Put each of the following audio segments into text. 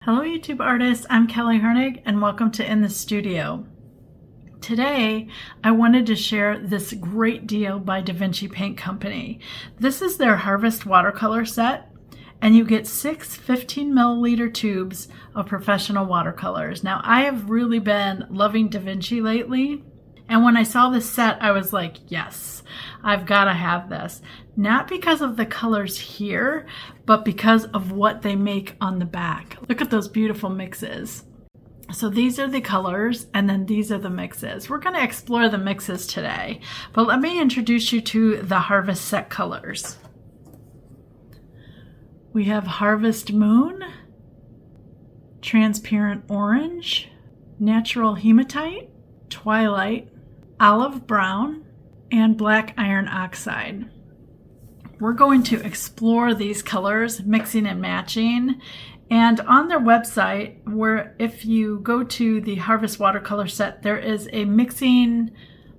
Hello YouTube artists, I'm Kelly Hernig and welcome to In the Studio. Today I wanted to share this great deal by Vinci Paint Company. This is their Harvest Watercolor Set and you get 6 15-milliliter tubes of professional watercolors. Now I have really been loving Vinci lately, and when I saw this set I was like, yes, I've got to have this. Not because of the colors here, but because of what they make on the back. Look at those beautiful mixes. So these are the colors, and then these are the mixes. We're going to explore the mixes today, but let me introduce you to the Harvest set colors. We have Harvest Moon, Transparent Orange, Natural Hematite, Twilight, Olive Brown, and Black Iron Oxide. We're going to explore these colors, mixing and matching. And on their website, where if you go to the Harvest Watercolor Set, there is a mixing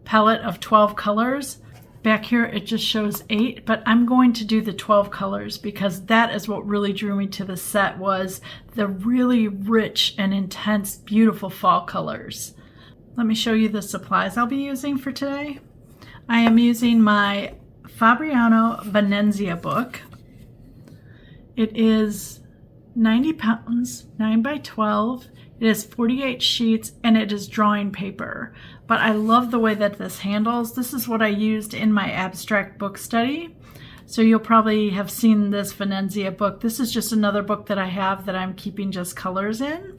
palette of 12 colors. Back here it just shows 8, but I'm going to do the 12 colors because that is what really drew me to the set, was the really rich and intense, beautiful fall colors. Let me show you the supplies I'll be using for today. I am using my Fabriano Venezia book. It is 90 pounds, 9 by 12. It is 48 sheets and it is drawing paper. But I love the way that this handles. This is what I used in my abstract book study. So you'll probably have seen this Venezia book. This is just another book that I have that I'm keeping just colors in.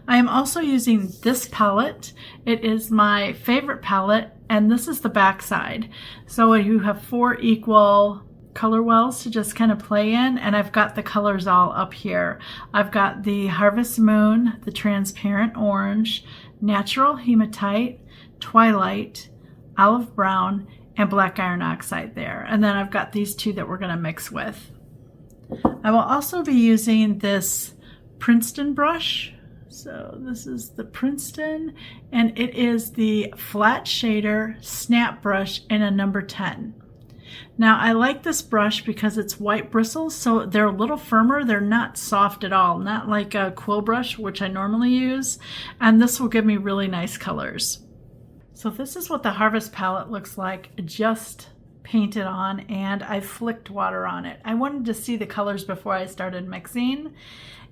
I am also using this palette. It is my favorite palette, and this is the back side. So you have 4 equal color wells to just kind of play in, and I've got the colors all up here. I've got the Harvest Moon, the Transparent Orange, Natural Hematite, Twilight, Olive Brown, and Black Iron Oxide there. And then I've got these 2 that we're going to mix with. I will also be using this Princeton brush. So this is the Princeton, and it is the flat shader snap brush in a number 10. Now I like this brush because it's white bristles, so they're a little firmer. They're not soft at all, not like a quill brush, which I normally use, and this will give me really nice colors. So this is what the Harvest palette looks like, just painted on, and I flicked water on it. I wanted to see the colors before I started mixing.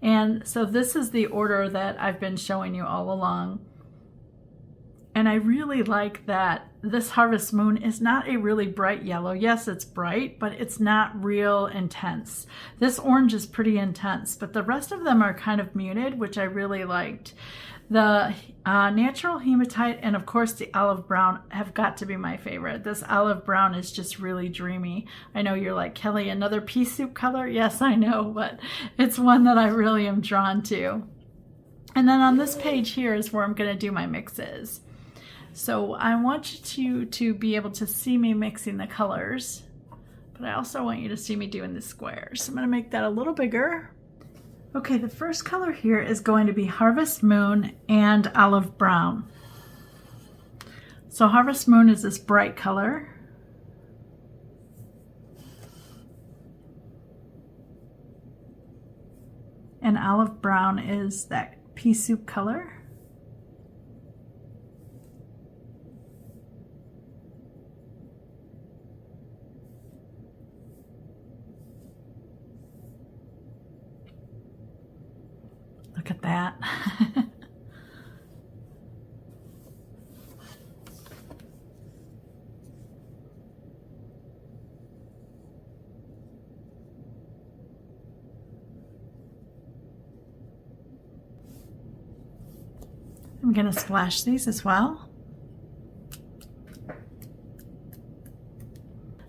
And so this is the order that I've been showing you all along. And I really like that this Harvest Moon is not a really bright yellow. Yes, it's bright, but it's not real intense. This orange is pretty intense, but the rest of them are kind of muted, which I really liked. The Natural Hematite and of course the Olive Brown have got to be my favorite. This Olive Brown is just really dreamy. I know you're like, Kelly, another pea soup color? Yes, I know, but it's one that I really am drawn to. And then on this page here is where I'm going to do my mixes. So I want you to be able to see me mixing the colors, but I also want you to see me doing the squares. So I'm going to make that a little bigger. Okay, the first color here is going to be Harvest Moon and Olive Brown. So Harvest Moon is this bright color. And Olive Brown is that pea soup color. Look at that. I'm going to splash these as well.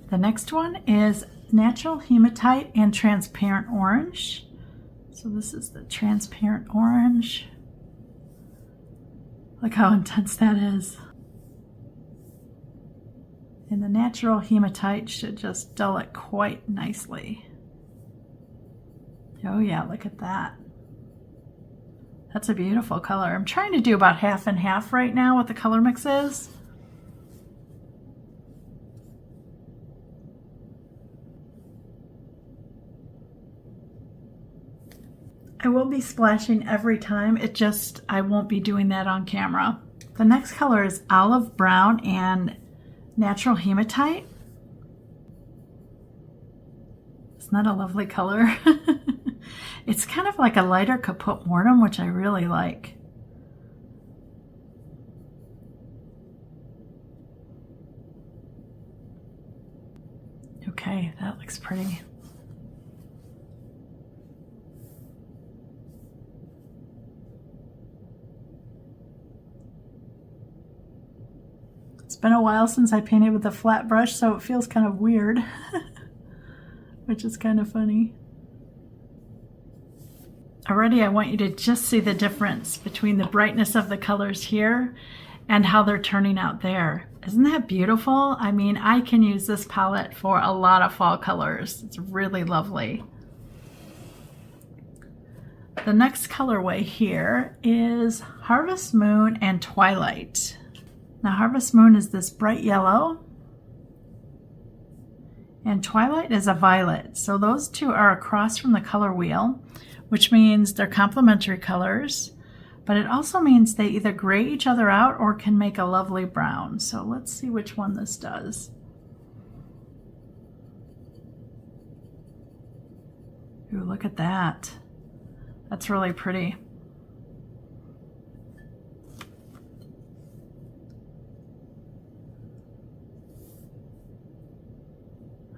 The next one is Natural Hematite and Transparent Orange. So this is the Transparent Orange. Look how intense that is. And the Natural Hematite should just dull it quite nicely. Oh yeah, look at that. That's a beautiful color. I'm trying to do about half and half right now with the color mixes. I will be splashing every time. I won't be doing that on camera. The next color is olive brown and natural hematite. Isn't that a lovely color? It's kind of like a lighter caput mortem, which I really like. Okay, that looks pretty. It's been a while since I painted with a flat brush, so it feels kind of weird, which is kind of funny. Already I want you to just see the difference between the brightness of the colors here and how they're turning out there. Isn't that beautiful? I mean, I can use this palette for a lot of fall colors. It's really lovely. The next colorway here is Harvest Moon and Twilight. Now Harvest Moon is this bright yellow and Twilight is a violet. So those two are across from the color wheel, which means they're complementary colors, but it also means they either gray each other out or can make a lovely brown. So let's see which one this does. Ooh, look at that. That's really pretty.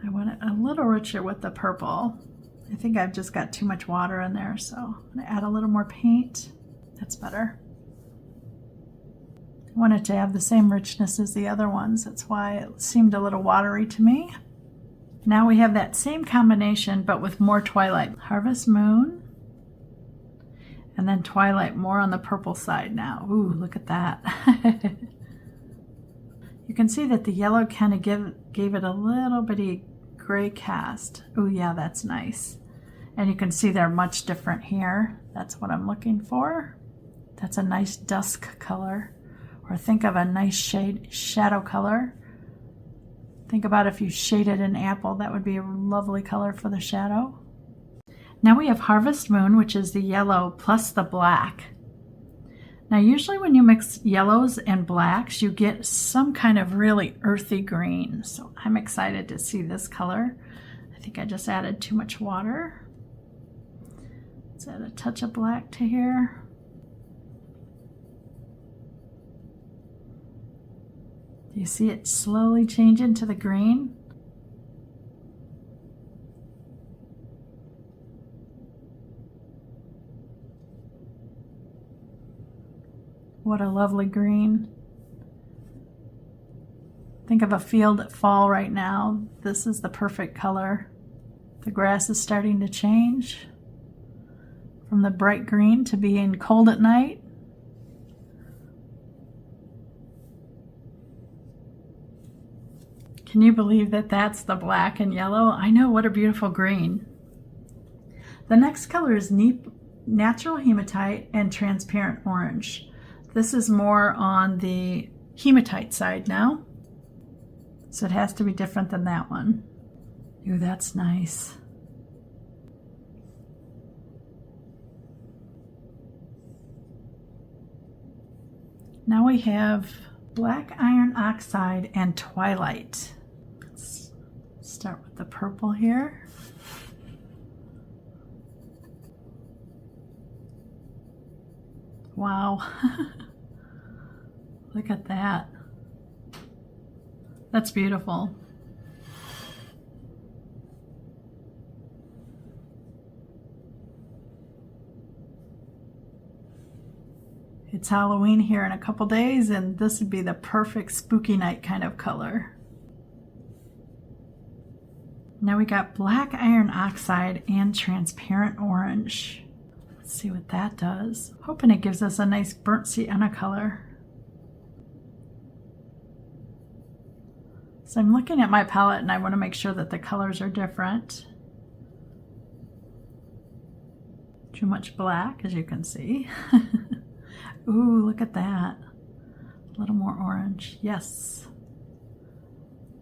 I want it a little richer with the purple. I think I've just got too much water in there, so I'm going to add a little more paint. That's better. I want it to have the same richness as the other ones. That's why it seemed a little watery to me. Now we have that same combination, but with more Twilight. Harvest Moon, and then Twilight more on the purple side now. Ooh, look at that. You can see that the yellow kind of gave it a little bitty gray cast. Oh yeah, that's nice. And you can see they're much different here. That's what I'm looking for. That's a nice dusk color, or think of a nice shadow color. Think about if you shaded an apple, that would be a lovely color for the shadow. Now we have Harvest Moon, which is the yellow plus the black. Now usually when you mix yellows and blacks, you get some kind of really earthy green. So I'm excited to see this color. I think I just added too much water. Let's add a touch of black to here. Do you see it slowly change into the green? What a lovely green. Think of a field at fall right now. This is the perfect color. The grass is starting to change from the bright green to being cold at night. Can you believe that that's the black and yellow? I know, what a beautiful green. The next color is natural hematite and transparent orange. This is more on the hematite side now, so it has to be different than that one. Ooh, that's nice. Now we have black iron oxide and Twilight. Let's start with the purple here. Wow. Look at that. That's beautiful. It's Halloween here in a couple days, and this would be the perfect spooky night kind of color. Now we got black iron oxide and transparent orange. Let's see what that does. Hoping it gives us a nice burnt sienna color. So I'm looking at my palette and I want to make sure that the colors are different. Too much black, as you can see. Ooh, look at that. A little more orange. Yes.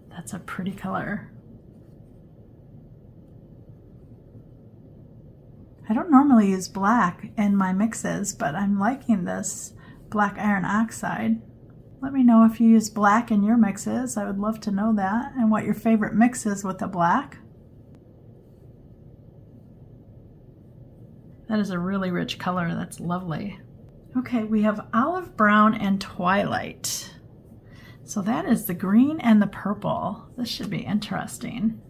That's a pretty color. I don't normally use black in my mixes, but I'm liking this black iron oxide. Let me know if you use black in your mixes. I would love to know that, and what your favorite mix is with the black. That is a really rich color. That's lovely. Okay, we have olive brown and twilight. So that is the green and the purple. This should be interesting.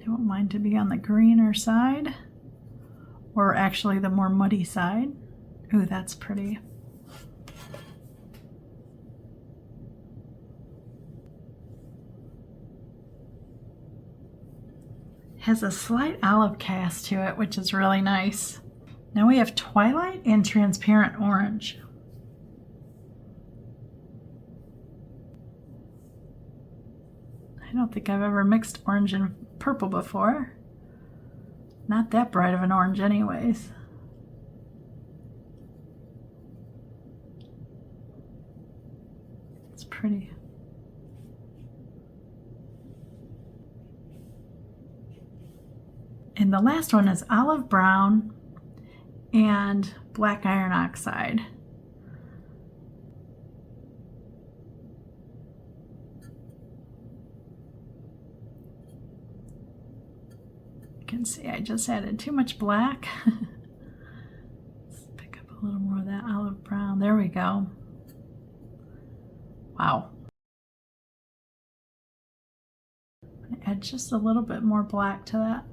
I want mine to be on the greener side, or actually the more muddy side. Ooh, that's pretty. Has a slight olive cast to it, which is really nice. Now we have twilight and transparent orange. I don't think I've ever mixed orange and purple before. Not that bright of an orange anyways. It's pretty. And the last one is olive brown and black iron oxide. You can see I just added too much black. Let's pick up a little more of that olive brown. There we go. Wow. Add just a little bit more black to that.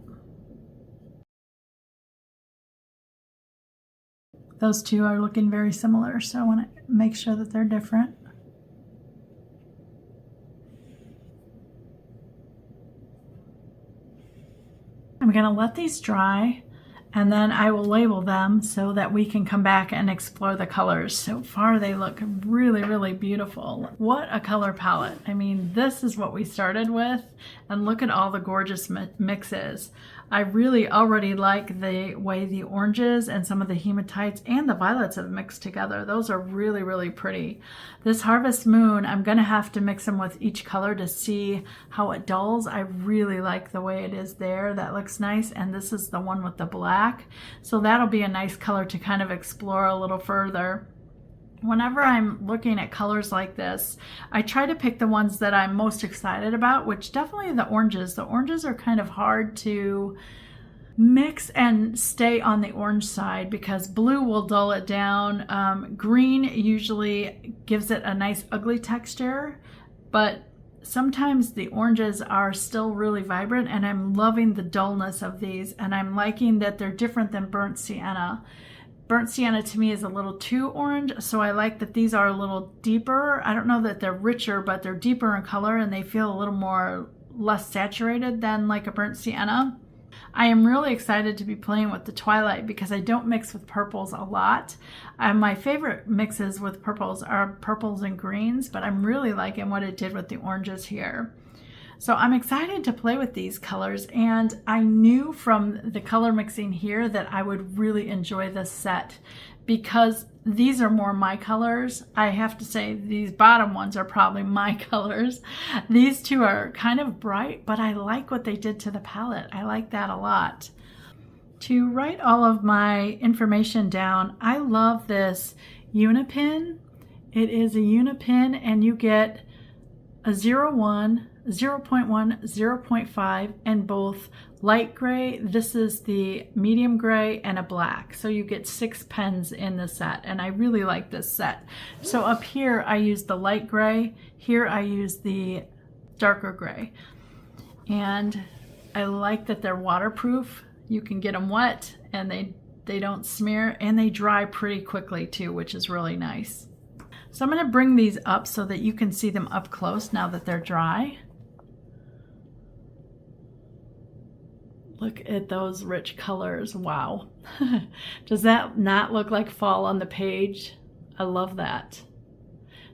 Those two are looking very similar, so I want to make sure that they're different. I'm going to let these dry, and then I will label them so that we can come back and explore the colors. So far they look really, really beautiful. What a color palette. I mean, this is what we started with, and look at all the gorgeous mixes. I really already like the way the oranges and some of the hematites and the violets have mixed together. Those are really, really pretty. This Harvest Moon, I'm going to have to mix them with each color to see how it dulls. I really like the way it is there. That looks nice. And this is the one with the black. So that'll be a nice color to kind of explore a little further. Whenever I'm looking at colors like this, I try to pick the ones that I'm most excited about, which definitely the oranges. The oranges are kind of hard to mix and stay on the orange side because blue will dull it down. Green usually gives it a nice ugly texture, but sometimes the oranges are still really vibrant, and I'm loving the dullness of these, and I'm liking that they're different than burnt sienna. Burnt sienna to me is a little too orange, so I like that these are a little deeper. I don't know that they're richer, but they're deeper in color and they feel a little less saturated than like a burnt sienna. I am really excited to be playing with the twilight because I don't mix with purples a lot. My favorite mixes with purples are purples and greens, but I'm really liking what it did with the oranges here. So I'm excited to play with these colors, and I knew from the color mixing here that I would really enjoy this set because these are more my colors. I have to say these bottom ones are probably my colors. These two are kind of bright, but I like what they did to the palette. I like that a lot. To write all of my information down, I love this Unipin. It is a Unipin, and you get a 01, 0.1, 0.5, and both light gray. This is the medium gray and a black. So you get 6 pens in the set, and I really like this set. So up here I use the light gray. Here I use the darker gray. And I like that they're waterproof. You can get them wet and they don't smear, and they dry pretty quickly too, which is really nice. So I'm going to bring these up so that you can see them up close now that they're dry. Look at those rich colors. Wow. Does that not look like fall on the page? I love that.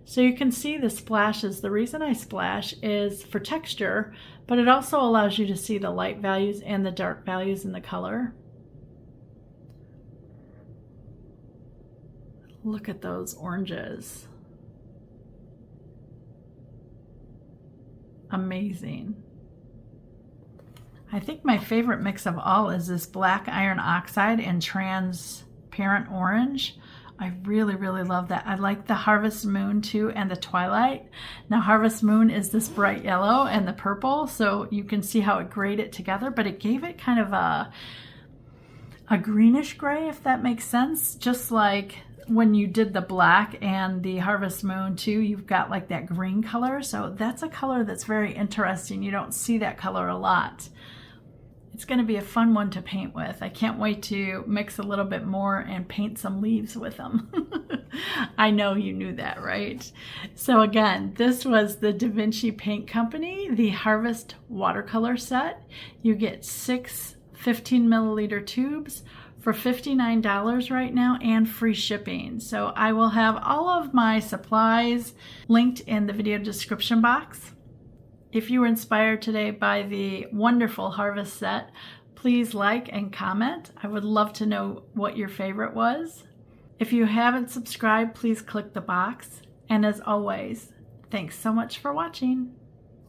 So you can see the splashes. The reason I splash is for texture, but it also allows you to see the light values and the dark values in the color. Look at those oranges. Amazing. I think my favorite mix of all is this black iron oxide and transparent orange. I really, really love that. I like the Harvest Moon too, and the Twilight. Now Harvest Moon is this bright yellow and the purple, so you can see how it grayed it together, but it gave it kind of a greenish gray, if that makes sense. Just like when you did the black and the Harvest Moon too, you've got like that green color. So that's a color that's very interesting. You don't see that color a lot. It's going to be a fun one to paint with. I can't wait to mix a little bit more and paint some leaves with them. I know you knew that, right? So again, this was the Vinci Paint Company, the Harvest Watercolor Set. You get 6 15 milliliter tubes for $59 right now and free shipping. So I will have all of my supplies linked in the video description box. If you were inspired today by the wonderful Harvest set, please like and comment. I would love to know what your favorite was. If you haven't subscribed, please click the box. And as always, thanks so much for watching.